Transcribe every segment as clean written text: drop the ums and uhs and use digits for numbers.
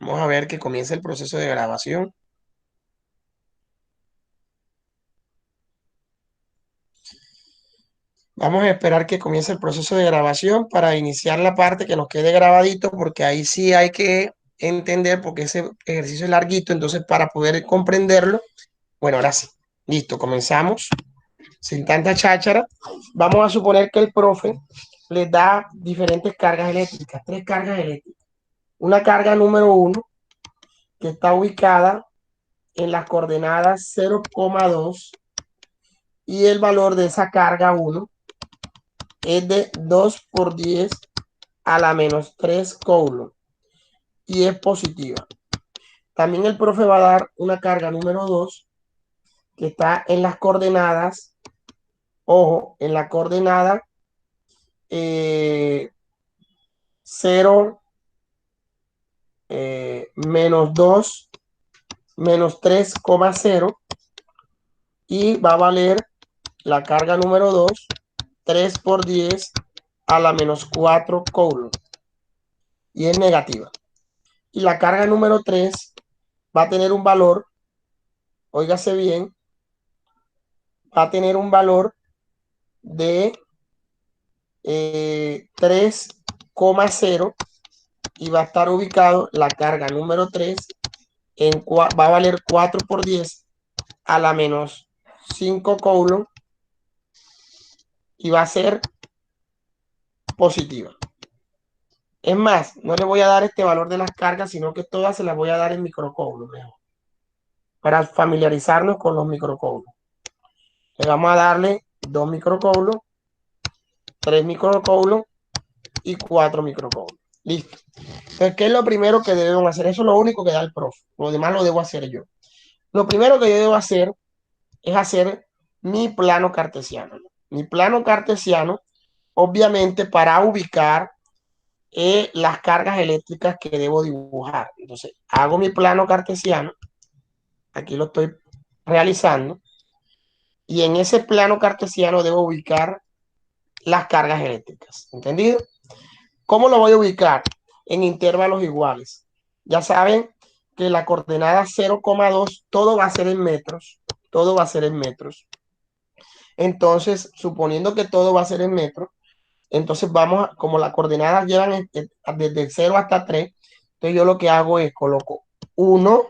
Vamos a ver que comience el proceso de grabación. Vamos a esperar que comience el proceso de grabación para iniciar la parte que nos quede grabadito, porque ahí sí hay que entender, porque ese ejercicio es larguito, entonces para poder comprenderlo, bueno, ahora sí, listo, comenzamos sin tanta cháchara. Vamos a suponer que el profe les da diferentes cargas eléctricas, tres cargas eléctricas. Una carga número uno que está ubicada en las coordenadas 0,2 y el valor de esa carga uno es de 2 por 10 a la menos 3 coulomb y es positiva. También el profe va a dar una carga número 2 que está en las coordenadas, ojo, en la coordenada 0, menos 2, menos 3,0 y va a valer la carga número 2, 3 por 10 a la menos 4 coulomb y es negativa. Y la carga número 3 va a tener un valor, óigase bien, va a tener un valor de 3,0 y va a estar ubicado la carga número 3 va a valer 4 por 10 a la menos 5 coulomb y va a ser positiva. Es más, no le voy a dar este valor de las cargas, sino que todas se las voy a dar en microcoulomb mejor, para familiarizarnos con los microcoulomb. Le vamos a darle 2 microcoulomb, 3 microcoulomb y 4 microcoulomb. Listo. Entonces, ¿qué es lo primero que debemos hacer? Eso es lo único que da el profe. Lo demás lo debo hacer yo. Lo primero que yo debo hacer es hacer mi plano cartesiano. Mi plano cartesiano, obviamente, para ubicar las cargas eléctricas que debo dibujar. Entonces, hago mi plano cartesiano. Aquí lo estoy realizando. Y en ese plano cartesiano debo ubicar las cargas eléctricas. ¿Entendido? ¿Cómo lo voy a ubicar? En intervalos iguales. Ya saben que la coordenada 0,2, todo va a ser en metros. Todo va a ser en metros. Entonces, suponiendo que todo va a ser en metros, entonces vamos, como las coordenadas llevan desde 0 hasta 3, entonces yo lo que hago es coloco 1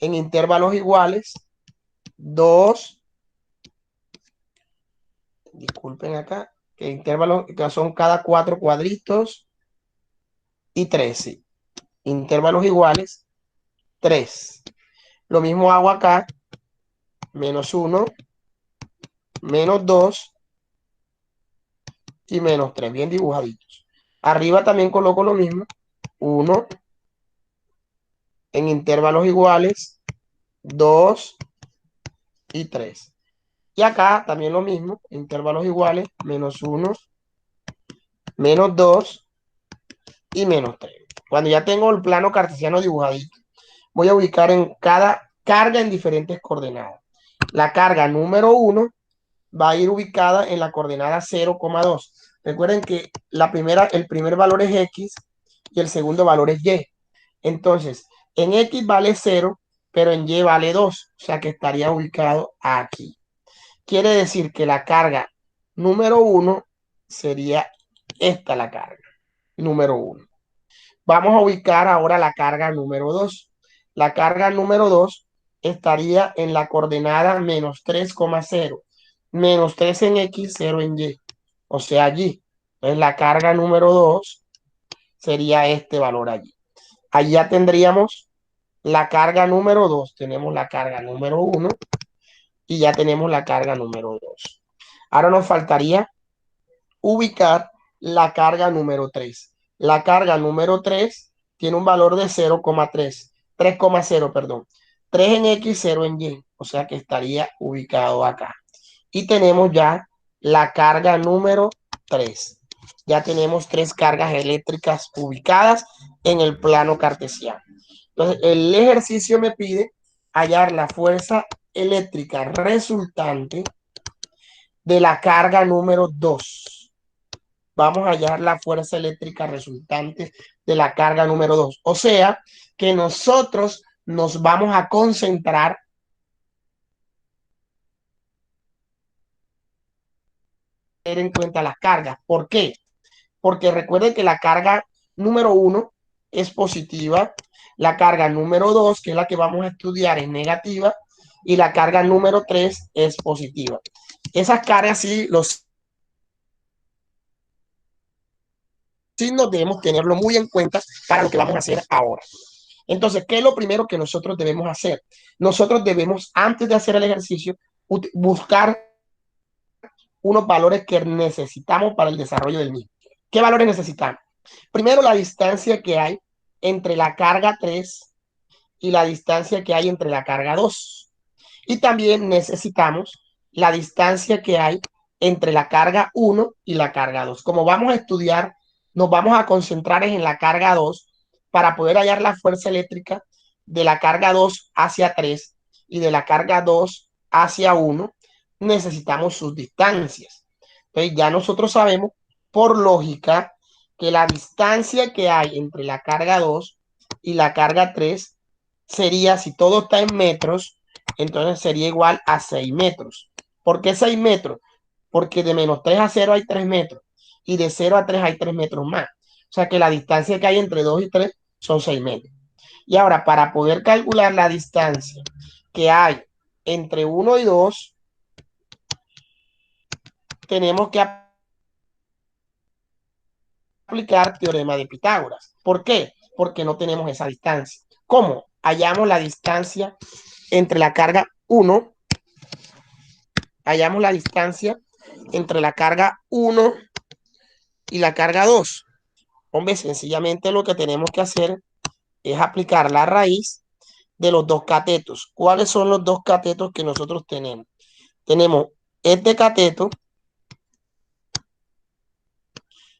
en intervalos iguales, 2, disculpen acá, que intervalos que son cada 4 cuadritos, y 3, sí. Intervalos iguales, 3. Lo mismo hago acá, menos 1, menos 2 y menos 3, bien dibujaditos. Arriba también coloco lo mismo, 1 en intervalos iguales, 2 y 3. Y acá también lo mismo, intervalos iguales, menos 1, menos 2 y menos 3. Cuando ya tengo el plano cartesiano dibujadito, voy a ubicar en cada carga en diferentes coordenadas. La carga número 1 va a ir ubicada en la coordenada 0,2. Recuerden que el primer valor es X y el segundo valor es Y. Entonces, en X vale 0, pero en Y vale 2, o sea que estaría ubicado aquí. Quiere decir que la carga número 1 sería esta la carga número 1. Vamos a ubicar ahora la carga número 2. La carga número 2 estaría en la coordenada menos 3,0. Menos 3 en X, 0 en Y. O sea, allí. Entonces la carga número 2 sería este valor allí. Allí ya tendríamos la carga número 2. Tenemos la carga número 1 y ya tenemos la carga número 2. Ahora nos faltaría ubicar la carga número 3. La carga número 3 tiene un valor de 0,3, 3,0, perdón. 3 en X, 0 en Y, o sea que estaría ubicado acá. Y tenemos ya la carga número 3. Ya tenemos tres cargas eléctricas ubicadas en el plano cartesiano. Entonces, el ejercicio me pide hallar la fuerza eléctrica resultante de la carga número 2. vamos a hallar la fuerza eléctrica resultante de la carga número 2. O sea, que nosotros nos vamos a concentrar en tener en cuenta las cargas. ¿Por qué? Porque recuerden que la carga número 1 es positiva, la carga número 2, que es la que vamos a estudiar, es negativa, y la carga número 3 es positiva. Esas cargas sí, los signos debemos tenerlo muy en cuenta para lo que vamos a hacer ahora. Entonces, ¿qué es lo primero que nosotros debemos hacer? Nosotros debemos, antes de hacer el ejercicio, buscar unos valores que necesitamos para el desarrollo del mismo. ¿Qué valores necesitamos? Primero, la distancia que hay entre la carga 3 y la distancia que hay entre la carga 2. Y también necesitamos la distancia que hay entre la carga 1 y la carga 2. Como vamos a estudiar, nos vamos a concentrar en la carga 2 para poder hallar la fuerza eléctrica de la carga 2 hacia 3 y de la carga 2 hacia 1. Necesitamos sus distancias. Entonces ya nosotros sabemos por lógica que la distancia que hay entre la carga 2 y la carga 3 sería, si todo está en metros, entonces sería igual a 6 metros. ¿Por qué 6 metros? Porque de menos 3 a 0 hay 3 metros y de 0 a 3 hay 3 metros más. O sea que la distancia que hay entre 2 y 3 son 6 metros. Y ahora, para poder calcular la distancia que hay entre 1 y 2, tenemos que aplicar teorema de Pitágoras. ¿Por qué? Porque no tenemos esa distancia. ¿Cómo? Hallamos la distancia entre la carga 1, hallamos la distancia entre la carga 1 y la carga 2. Hombre, sencillamente lo que tenemos que hacer es aplicar la raíz de los dos catetos. ¿Cuáles son los dos catetos que nosotros tenemos? Tenemos este cateto,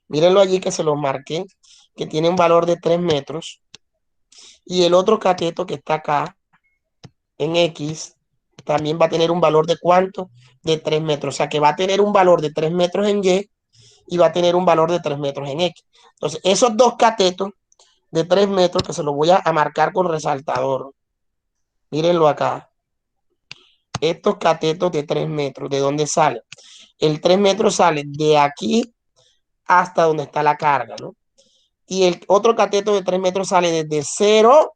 mírenlo allí que se los marqué, que tiene un valor de 3 metros, y el otro cateto que está acá, en X, también va a tener un valor de ¿cuánto? De 3 metros. O sea que va a tener un valor de 3 metros en Y va a tener un valor de 3 metros en X. Entonces, esos dos catetos de 3 metros que se los voy a marcar con resaltador. Mírenlo acá. Estos catetos de 3 metros, ¿de dónde salen? El 3 metros sale de aquí hasta donde está la carga, ¿no? Y el otro cateto de 3 metros sale desde 0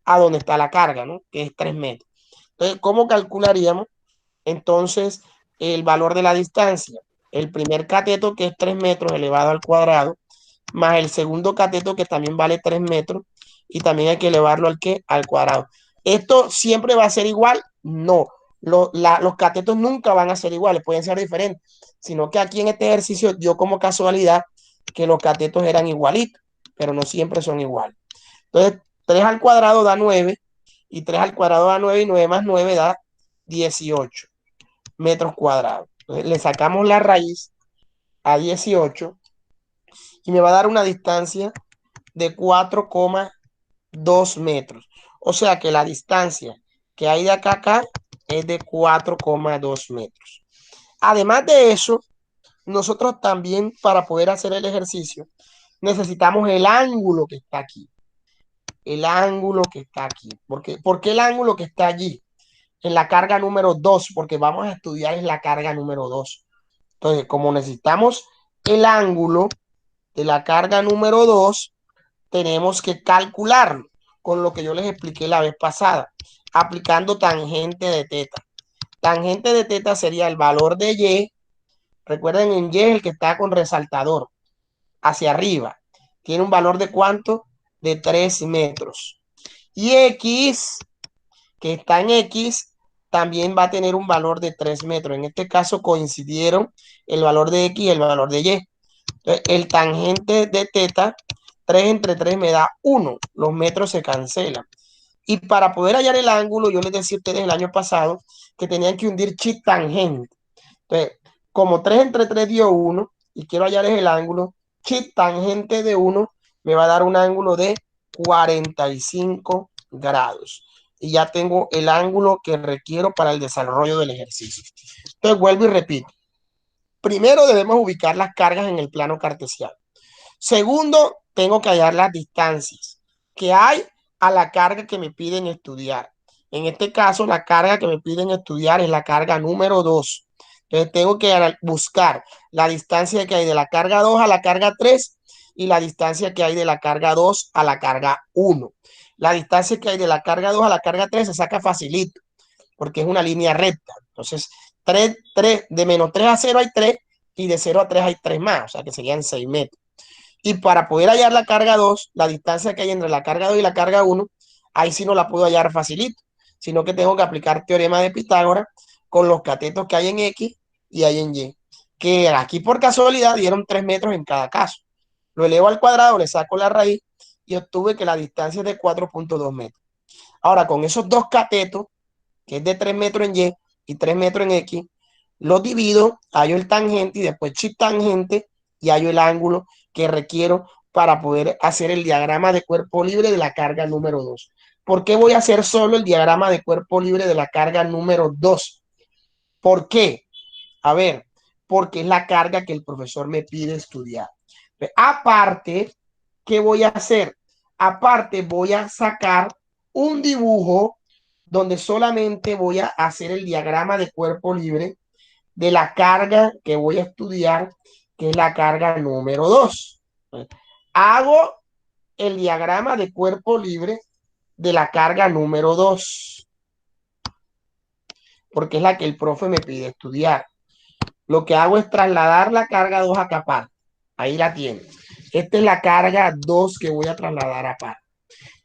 a donde está la carga, ¿no? Que es 3 metros. Entonces, ¿cómo calcularíamos entonces el valor de la distancia? El primer cateto, que es 3 metros elevado al cuadrado, más el segundo cateto, que también vale 3 metros, y también hay que elevarlo al ¿qué? Al cuadrado. ¿Esto siempre va a ser igual? No. Los catetos nunca van a ser iguales, pueden ser diferentes, sino que aquí en este ejercicio dio como casualidad que los catetos eran igualitos, pero no siempre son iguales. Entonces, 3 al cuadrado da 9, y 3 al cuadrado da 9, y 9 más 9 da 18 metros cuadrados. Entonces, le sacamos la raíz a 18 y me va a dar una distancia de 4,2 metros. O sea que la distancia que hay de acá a acá es de 4,2 metros. Además de eso, nosotros también, para poder hacer el ejercicio, necesitamos el ángulo que está aquí. El ángulo que está aquí. ¿Por qué el ángulo que está allí? En la carga número 2, porque vamos a estudiar en la carga número 2. Entonces, como necesitamos el ángulo de la carga número 2, tenemos que calcularlo con lo que yo les expliqué la vez pasada, aplicando tangente de teta. Tangente de teta sería el valor de Y. Recuerden, en Y es el que está con resaltador hacia arriba. Tiene un valor de ¿cuánto? De 3 metros. Y X, que está en X, también va a tener un valor de 3 metros. En este caso coincidieron el valor de X y el valor de Y. Entonces, el tangente de teta, 3 entre 3 me da 1. Los metros se cancelan. Y para poder hallar el ángulo, yo les decía a ustedes el año pasado que tenían que hundir chi tangente. Entonces, como 3 entre 3 dio 1 y quiero hallar el ángulo, chi tangente de 1 me va a dar un ángulo de 45 grados. Y ya tengo el ángulo que requiero para el desarrollo del ejercicio. Entonces, vuelvo y repito. primero debemos ubicar las cargas en el plano cartesiano. Segundo, tengo que hallar las distancias que hay a la carga que me piden estudiar. En este caso, la carga que me piden estudiar es la carga número 2. Entonces, tengo que buscar la distancia que hay de la carga 2 a la carga 3 y la distancia que hay de la carga 2 a la carga 1. La distancia que hay de la carga 2 a la carga 3 se saca facilito, porque es una línea recta. Entonces, 3, de menos 3 a 0 hay 3 y de 0 a 3 hay 3 más, o sea que serían 6 metros. Y para poder hallar la carga 2, la distancia que hay entre la carga 2 y la carga 1, ahí sí no la puedo hallar facilito, sino que tengo que aplicar teorema de Pitágoras con los catetos que hay en X y hay en Y, que aquí por casualidad dieron 3 metros en cada caso. Lo elevo al cuadrado, le saco la raíz y obtuve que la distancia es de 4.2 metros. Ahora, con esos dos catetos, que es de 3 metros en Y 3 metros en X, los divido, hallo el tangente y después tangente y hallo el ángulo que requiero para poder hacer el diagrama de cuerpo libre de la carga número 2. ¿Por qué voy a hacer solo el diagrama de cuerpo libre de la carga número 2? ¿Por qué? A ver, porque es la carga que el profesor me pide estudiar. Aparte, ¿qué voy a hacer? Aparte, voy a sacar un dibujo donde solamente voy a hacer el diagrama de cuerpo libre de la carga que voy a estudiar, que es la carga número 2. Hago el diagrama de cuerpo libre de la carga número 2, porque es la que el profe me pide estudiar. Lo que hago es trasladar la carga 2 a capar. Ahí la tiene. Esta es la carga 2 que voy a trasladar a par.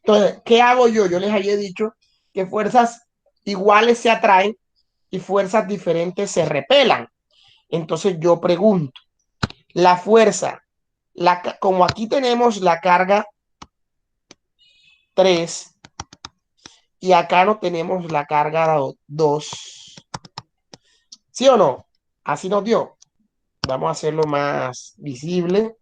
Entonces, ¿qué hago yo? Yo les había dicho que fuerzas iguales se atraen y fuerzas diferentes se repelan. Entonces yo pregunto, la fuerza, como aquí tenemos la carga 3 y acá no tenemos la carga 2, ¿sí o no? Así nos dio. Vamos a hacerlo más visible.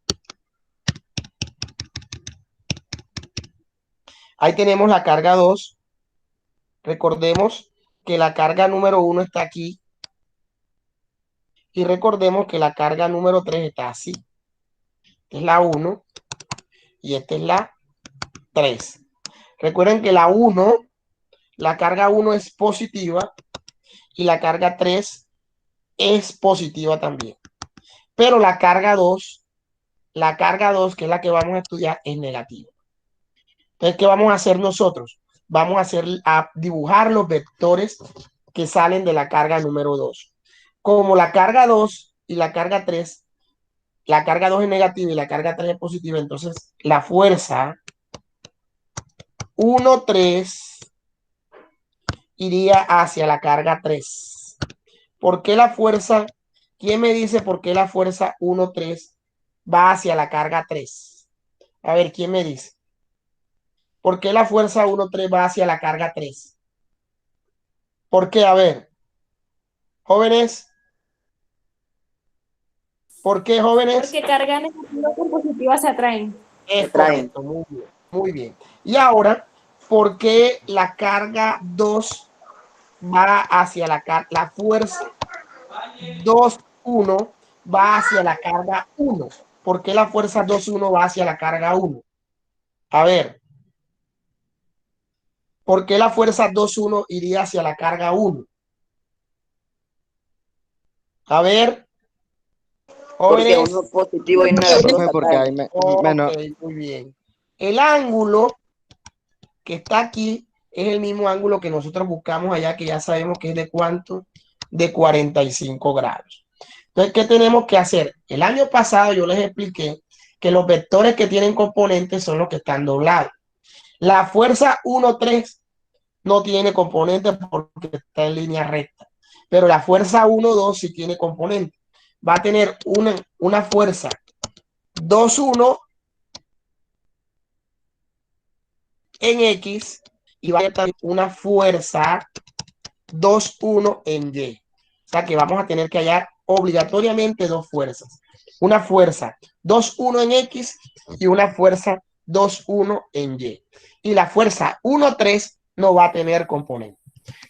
Ahí tenemos la carga 2. Recordemos que la carga número 1 está aquí. Y recordemos que la carga número 3 está así. Esta es la 1 y esta es la 3. Recuerden que la carga 1 es positiva y la carga 3 es positiva también. Pero la carga 2, que es la que vamos a estudiar, es negativa. Entonces, ¿qué vamos a hacer nosotros? Vamos a dibujar los vectores que salen de la carga número 2. Como la carga 2 y la carga 3, la carga 2 es negativa y la carga 3 es positiva, entonces la fuerza 1, 3 iría hacia la carga 3. ¿Por qué la fuerza? ¿Quién me dice por qué la fuerza 1, 3 va hacia la carga 3? A ver, ¿quién me dice? ¿Por qué la fuerza 1, 3 va hacia la carga 3? ¿Por qué? A ver, jóvenes, ¿por qué, jóvenes? Porque carga negativa con positiva se atraen. Es correcto, muy bien, muy bien. Y ahora, ¿por qué la carga 2 va hacia la fuerza 2, 1 va hacia la carga 1? ¿Por qué la fuerza 2, 1 va hacia la carga 1? A ver, ¿por qué la fuerza 2, 1 iría hacia la carga 1? A ver, Porque jóvenes. uno positivo y negativo se Porque hay atraen. Ok, menos. muy bien. El ángulo que está aquí es el mismo ángulo que nosotros buscamos allá, que ya sabemos que es de cuánto, de 45 grados. Entonces, ¿qué tenemos que hacer? El año pasado yo les expliqué que los vectores que tienen componentes son los que están doblados. La fuerza 1, 3 no tiene componentes porque está en línea recta, pero la fuerza 1, 2 sí tiene componentes. Va a tener una fuerza 2, 1 en X y va a tener una fuerza 2, 1 en Y. O sea que vamos a tener que hallar obligatoriamente dos fuerzas. Una fuerza 2, 1 en X y una fuerza 2, 1 en Y. Y la fuerza 1, 3 no va a tener componente.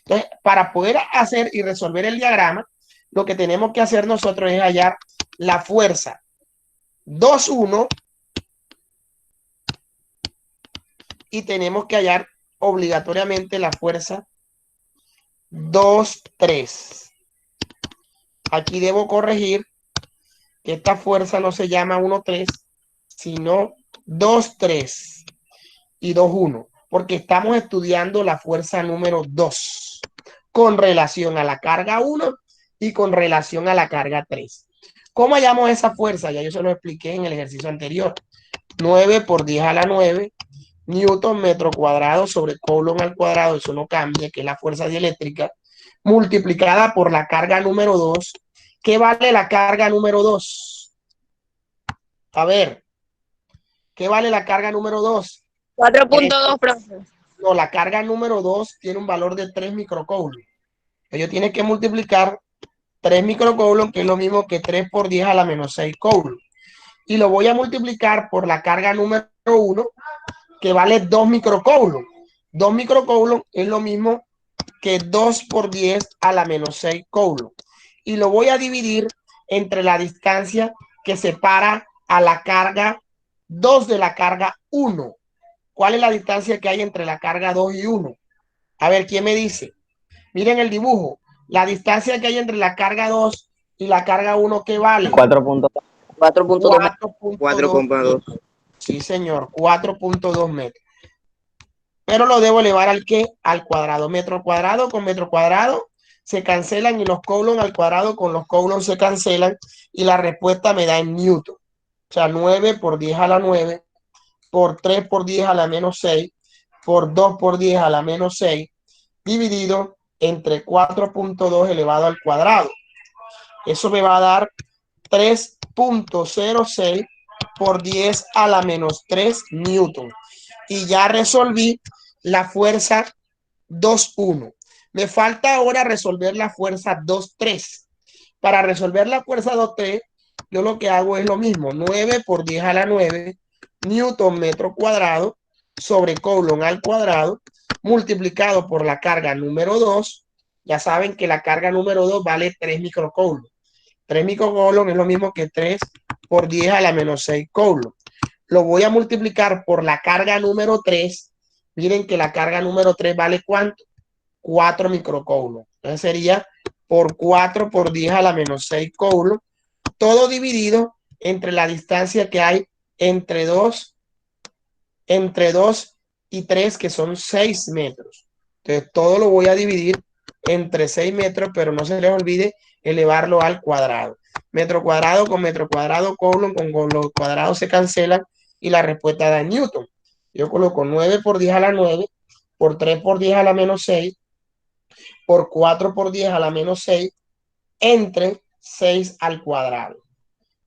Entonces, para poder hacer y resolver el diagrama, lo que tenemos que hacer nosotros es hallar la fuerza 2-1 y tenemos que hallar obligatoriamente la fuerza 2-3. Aquí debo corregir que esta fuerza no se llama 1-3, sino 2-3 y 2-1, porque estamos estudiando la fuerza número 2 con relación a la carga 1 y con relación a la carga 3. ¿Cómo hallamos esa fuerza? Ya yo se lo expliqué en el ejercicio anterior. 9 por 10 a la 9 newton metro cuadrado sobre coulomb al cuadrado, eso no cambia, que es la fuerza dieléctrica, multiplicada por la carga número 2. ¿Qué vale la carga número 2? A ver, ¿qué vale la carga número 2? 4.2, profe. No, la carga número 2 tiene un valor de 3 microcoulomb. Ellos tienen que multiplicar 3 microcoulomb, que es lo mismo que 3 por 10 a la menos 6 coulomb. Y lo voy a multiplicar por la carga número 1, que vale 2 microcoulomb. 2 microcoulomb es lo mismo que 2 por 10 a la menos 6 coulomb. Y lo voy a dividir entre la distancia que separa a la carga 2 de la carga 1. ¿Cuál es la distancia que hay entre la carga 2 y 1? A ver, ¿quién me dice? Miren el dibujo. La distancia que hay entre la carga 2 y la carga 1, ¿qué vale? 4.2 4.2 metros. Sí, señor, 4.2 metros. Pero lo debo elevar al ¿qué? Al cuadrado. Metro cuadrado con metro cuadrado se cancelan y los coulomb al cuadrado con los coulomb se cancelan y la respuesta me da en newton. O sea, 9 por 10 a la 9 por 3 por 10 a la menos 6 por 2 por 10 a la menos 6 dividido entre 4.2 elevado al cuadrado. Eso me va a dar 3.06 por 10 a la menos 3 newton. Y ya resolví la fuerza 2-1. Me falta ahora resolver la fuerza 2-3. Para resolver la fuerza 2-3, yo lo que hago es lo mismo. 9 por 10 a la 9 newton metro cuadrado sobre coulomb al cuadrado multiplicado por la carga número 2. Ya saben que la carga número 2 vale 3 microcoulomb. 3 microcoulomb es lo mismo que 3 por 10 a la menos 6 coulomb. Lo voy a multiplicar por la carga número 3. Miren que la carga número 3 vale ¿cuánto? 4 microcoulomb. Entonces sería por 4 por 10 a la menos 6 coulomb. Todo dividido entre la distancia que hay entre 2 y 3, que son 6 metros. Entonces todo lo voy a dividir entre 6 metros, pero no se les olvide elevarlo al cuadrado. Metro cuadrado con metro cuadrado, coulomb con los cuadrados se cancelan y la respuesta da en newton. Yo coloco 9 por 10 a la 9 por 3 por 10 a la menos 6 por 4 por 10 a la menos 6 entre 6 al cuadrado.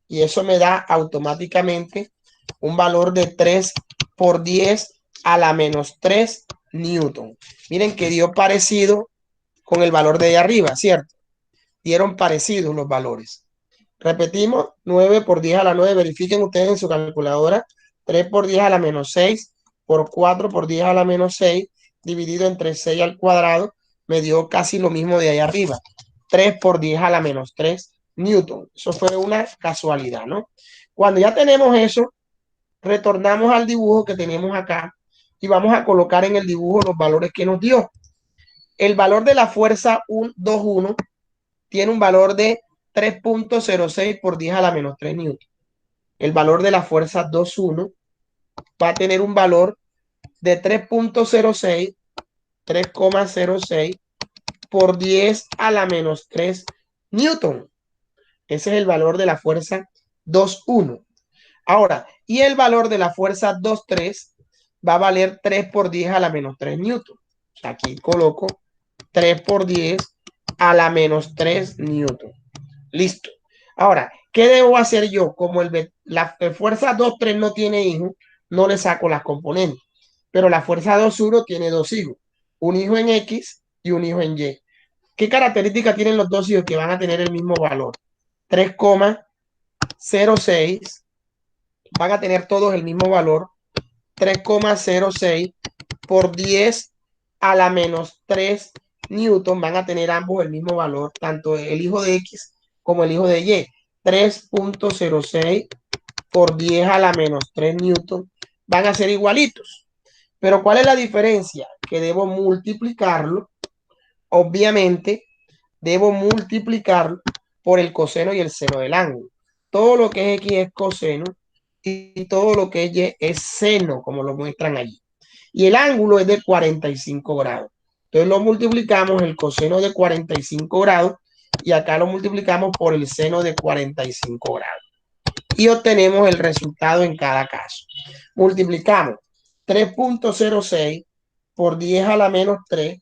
Y eso me da automáticamente un valor de 3 por 10 a la menos 3 newton. Miren que dio parecido con el valor de ahí arriba, ¿cierto? Dieron parecidos los valores. Repetimos, 9 por 10 a la 9. Verifiquen ustedes en su calculadora. 3 por 10 a la menos 6 por 4 por 10 a la menos 6 dividido entre 6 al cuadrado me dio casi lo mismo de ahí arriba. 3 por 10 a la menos 3 newton. Eso fue una casualidad, ¿no? Cuando ya tenemos eso, retornamos al dibujo que tenemos acá y vamos a colocar en el dibujo los valores que nos dio. El valor de la fuerza 2-1 tiene un valor de 3.06 por 10 a la menos 3 newton. El valor de la fuerza 2-1 va a tener un valor de 3.06, 3,06 por 10 a la menos 3 newton. Ese es el valor de la fuerza 2-1. Ahora, y el valor de la fuerza 2-3 va a valer 3 por 10 a la menos 3 newton. O sea, aquí coloco 3 por 10 a la menos 3 newton. Listo. Ahora, ¿qué debo hacer yo? Como la fuerza 2-3 no tiene hijos, no le saco las componentes. Pero la fuerza 2-1 tiene dos hijos. Un hijo en X y un hijo en Y. ¿Qué características tienen los dos hijos que van a tener el mismo valor? 3,06. Van a tener todos el mismo valor. 3,06 por 10 a la menos 3 newton van a tener ambos el mismo valor, tanto el hijo de X como el hijo de Y. 3.06 por 10 a la menos 3 newton van a ser igualitos. Pero ¿cuál es la diferencia? Que debo multiplicarlo, obviamente, debo multiplicarlo por el coseno y el seno del ángulo. Todo lo que es X es coseno y todo lo que es Y es seno, como lo muestran allí. Y el ángulo es de 45 grados. Entonces lo multiplicamos el coseno de 45 grados y acá lo multiplicamos por el seno de 45 grados. Y obtenemos el resultado en cada caso. Multiplicamos 3.06 por 10 a la menos 3,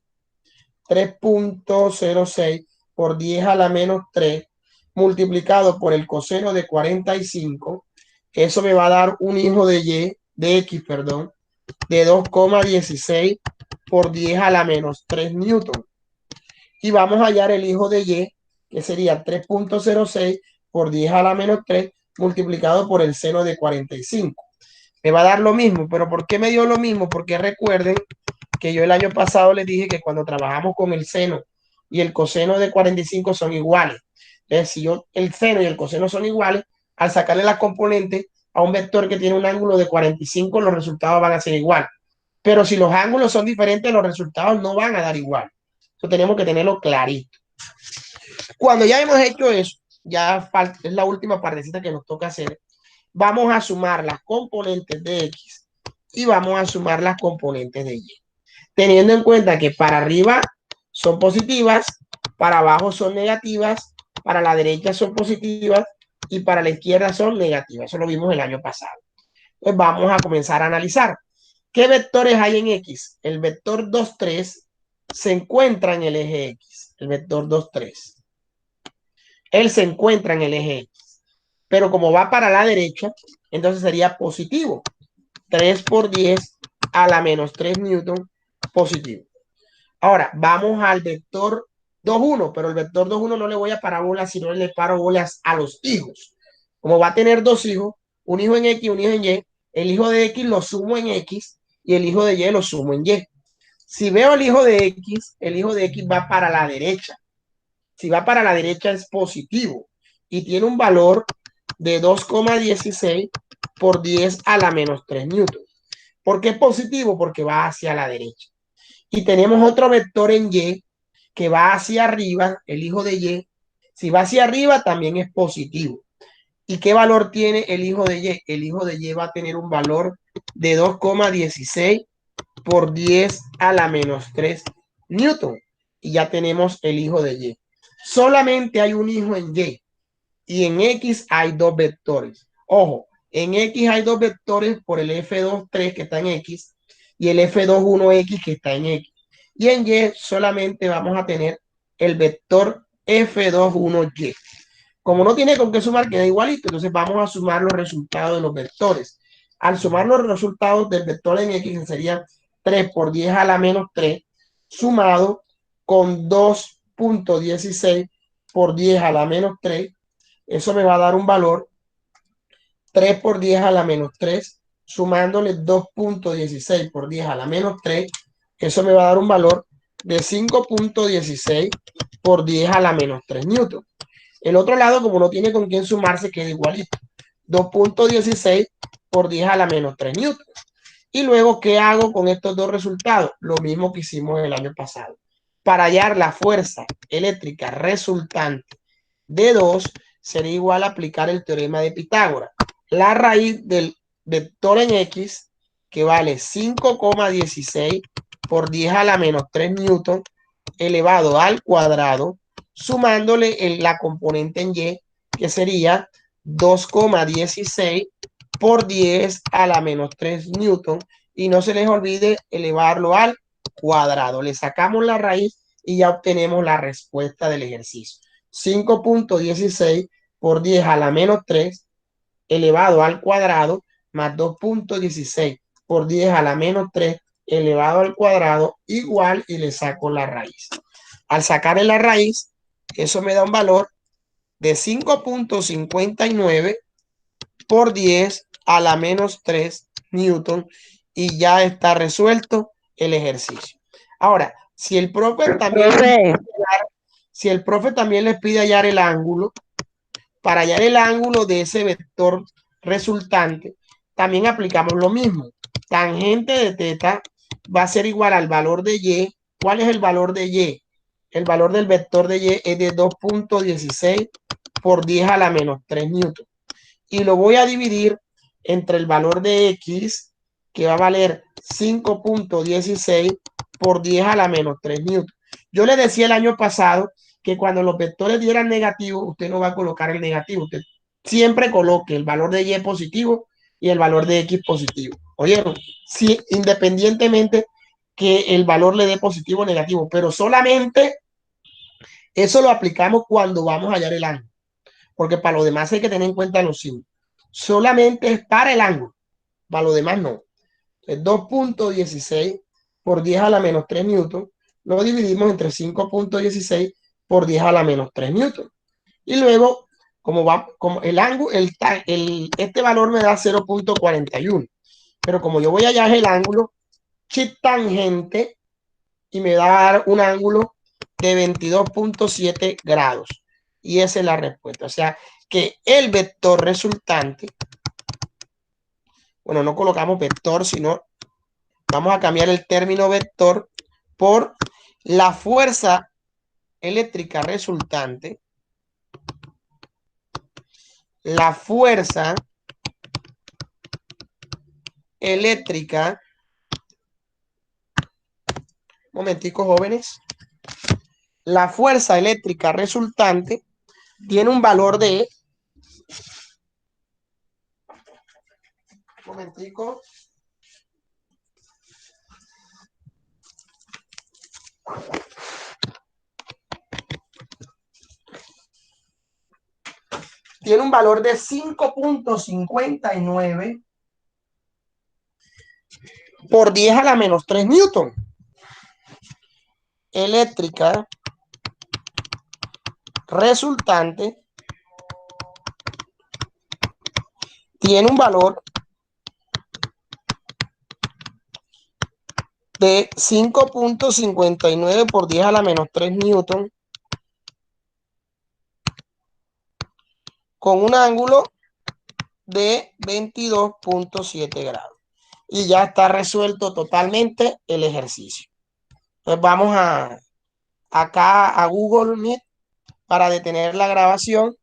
3.06 por 10 a la menos 3, multiplicado por el coseno de 45, eso me va a dar un hijo de Y, de X, perdón, de 2,16 por 10 a la menos 3 newton. Y vamos a hallar el hijo de Y, que sería 3.06 por 10 a la menos 3 multiplicado por el seno de 45. Me va a dar lo mismo, pero ¿por qué me dio lo mismo? Porque recuerden que yo el año pasado les dije que cuando trabajamos con el seno y el coseno de 45 son iguales. Entonces, si yo el seno y el coseno son iguales, al sacarle las componentes a un vector que tiene un ángulo de 45, los resultados van a ser igual. Pero si los ángulos son diferentes, los resultados no van a dar igual. Eso tenemos que tenerlo clarito. Cuando ya hemos hecho eso, ya es la última partecita que nos toca hacer. Vamos a sumar las componentes de X y vamos a sumar las componentes de Y. Teniendo en cuenta que para arriba son positivas, para abajo son negativas, para la derecha son positivas y para la izquierda son negativas. Eso lo vimos el año pasado. Pues vamos a comenzar a analizar. ¿Qué vectores hay en X? El vector 2, 3 se encuentra en el eje X. El vector 2, 3. Él se encuentra en el eje X. Pero como va para la derecha, entonces sería positivo. 3 por 10 a la menos 3 newton positivo. Ahora, vamos al vector 2, 1, pero el vector 2, 1 no le voy a parar bolas, sino le paro bolas a los hijos. Como va a tener dos hijos, un hijo en X y un hijo en Y, el hijo de X lo sumo en X y el hijo de Y lo sumo en Y. Si veo el hijo de X, el hijo de X va para la derecha. Si va para la derecha es positivo y tiene un valor de 2,16 por 10 a la menos 3 newton. ¿Por qué es positivo? Porque va hacia la derecha. Y tenemos otro vector en Y que va hacia arriba, el hijo de Y. Si va hacia arriba también es positivo. ¿Y qué valor tiene el hijo de Y? El hijo de Y va a tener un valor de 2,16 por 10 a la menos 3 newton. Y ya tenemos el hijo de Y. Solamente hay un hijo en Y. Y en X hay dos vectores. Ojo, en X hay dos vectores por el F2,3 que está en X y el F2,1X que está en X. Y en Y solamente vamos a tener el vector F2,1Y. Como no tiene con qué sumar, queda igualito. Entonces vamos a sumar los resultados de los vectores. Al sumar los resultados del vector en X, sería 3 por 10 a la menos 3, sumado con 2.16 por 10 a la menos 3. Eso me va a dar un valor 3 por 10 a la menos 3, sumándole 2.16 por 10 a la menos 3. Eso me va a dar un valor de 5.16 por 10 a la menos 3 newton. El otro lado, como no tiene con quién sumarse, queda igualito. 2.16 por 10 a la menos 3 newton. Y luego, ¿qué hago con estos dos resultados? Lo mismo que hicimos el año pasado. Para hallar la fuerza eléctrica resultante de 2, sería igual a aplicar el teorema de Pitágoras. La raíz del vector en X, que vale 5,16 por 10 a la menos 3 newton, elevado al cuadrado, sumándole la componente en Y, que sería 2,16 por 10 a la menos 3 newton, y no se les olvide elevarlo al cuadrado. Le sacamos la raíz y ya obtenemos la respuesta del ejercicio. 5.16 por 10 a la menos 3 elevado al cuadrado más 2.16 por 10 a la menos 3 elevado al cuadrado igual, y le saco la raíz. Al sacarle la raíz, eso me da un valor de 5.59 por 10 a la menos 3 newton, y ya está resuelto el ejercicio. Ahora, Si el profe también, si el profe también les pide hallar el ángulo, para hallar el ángulo de ese vector resultante, también aplicamos lo mismo. Tangente de teta va a ser igual al valor de y. ¿Cuál es el valor de y? El valor del vector de y es de 2.16 por 10 a la menos 3 newton. Y lo voy a dividir entre el valor de x, que va a valer 5.16 por 10 a la menos 3 newton. Yo le decía el año pasado que cuando los vectores dieran negativo, usted no va a colocar el negativo. Usted siempre coloque el valor de y positivo y el valor de x positivo. ¿Oyeron? Sí, independientemente que el valor le dé positivo o negativo, pero solamente eso lo aplicamos cuando vamos a hallar el ángulo, porque para lo demás hay que tener en cuenta los signos. Solamente es para el ángulo, para lo demás no. Es 2.16 por 10 a la menos 3 newton, lo dividimos entre 5.16 por 10 a la menos 3 newton. Y luego, como el ángulo, este valor me da 0.41, pero como yo voy a hallar el ángulo, tangente, y me va a dar un ángulo de 22.7 grados. Y esa es la respuesta. O sea, que el vector resultante, bueno, no colocamos vector, sino vamos a cambiar el término vector por la fuerza eléctrica resultante. La fuerza eléctrica, un momentico, jóvenes. La fuerza eléctrica resultante tiene un valor de, un momentico, tiene un valor de 5.59 por 10 a la menos 3 newton. Eléctrica resultante tiene un valor de 5.59 por 10 a la menos 3 newton con un ángulo de 22.7 grados. Y ya está resuelto totalmente el ejercicio. Entonces vamos acá a Google Meet para detener la grabación